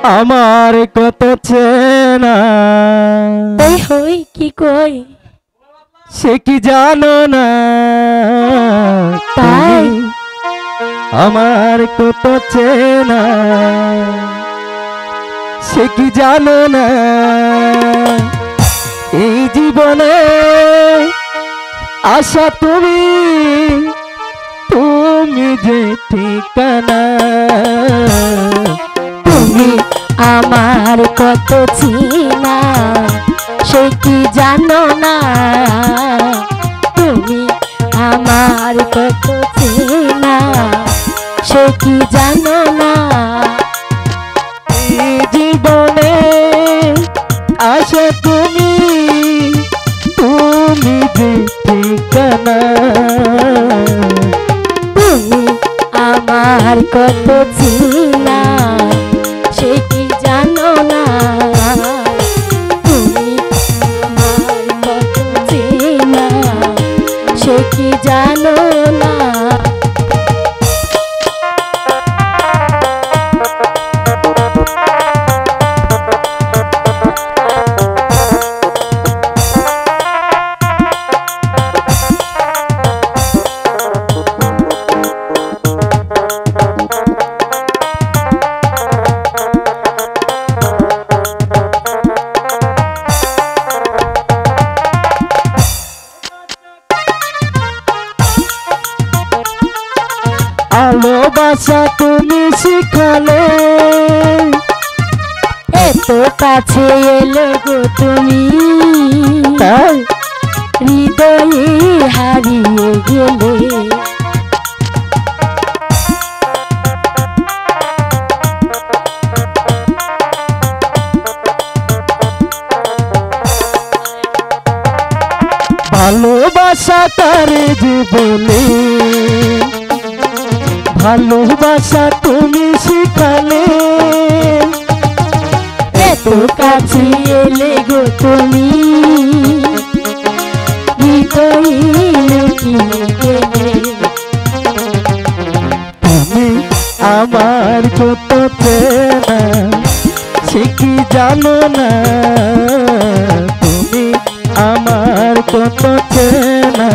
আমার কত চেনা ওই হই কি কই সে কি জানো না তাই আমার কত চেনা সে কি জানো না এই জীবনে আশা তুমি তুমি যে ঠিকানা তুমি আমার কত চিনা সে কি জানো না তুমি আমার কত চিনা সে কি জানো না এই জীবনে আশা তুমি তুমি যে ঠিকানা তুমি আমার কত চিনা সে কি জানো না তুমি আমার কত চিনা সে কি জানো না ভালোবাসা তুমি শিখালে এত কাছে এলে গো তুমি তাই হৃদয়ে হারিয়ে গেলে ভালোবাসা তারে যে বলে ভালোবাসা তুমি শিখালে এত কাছে এলে গো তুমি হৃদয়ে লুকিয়ে গেলে তুমি আমার কত চেনা সে কি জানো না তুমি আমার কত চেনা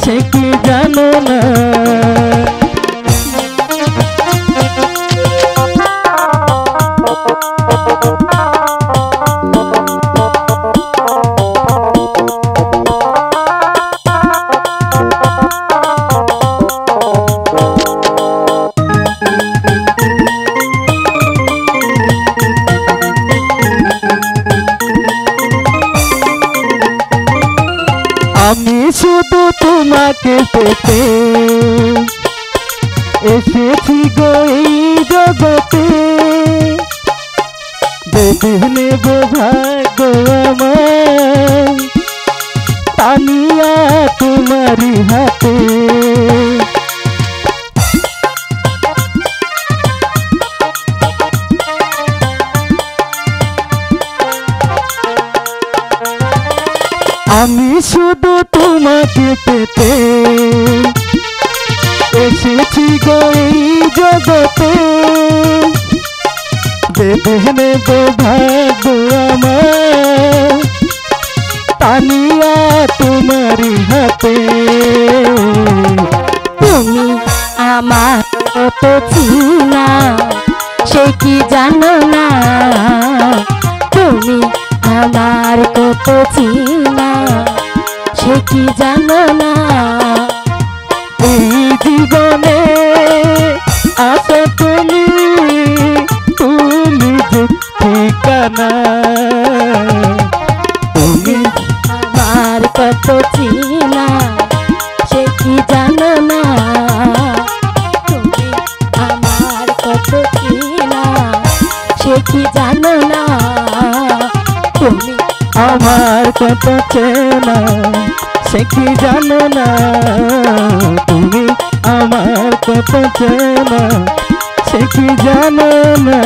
সে কি জানো না আমি শুধু তোমাকে পেতে এসেছি গো এই জগতে বেঁধে নেব ভাগ্য আমার তানিয়া তোমারই হাতে আমি শুধু তোমাকে পেতে এসেছি গো এই জগতে বেঁধে নেব ভাগ্য আমার তানিয়া তোমারই হাতে তুমি আমার কত চিনা সে কি জানো না তুমি আমার কত চিনা সে কি জানো না এই জীবনে আশা তুমি তুমি যে ঠিকানা তুমি আমার কত চিনা সে কি জানো না তুমি আমার কত চিনা সে কি জানো না তুমি আমার কত চেনা সে কি জানো না তুমি আমার কত চেনা সে কি জানো না।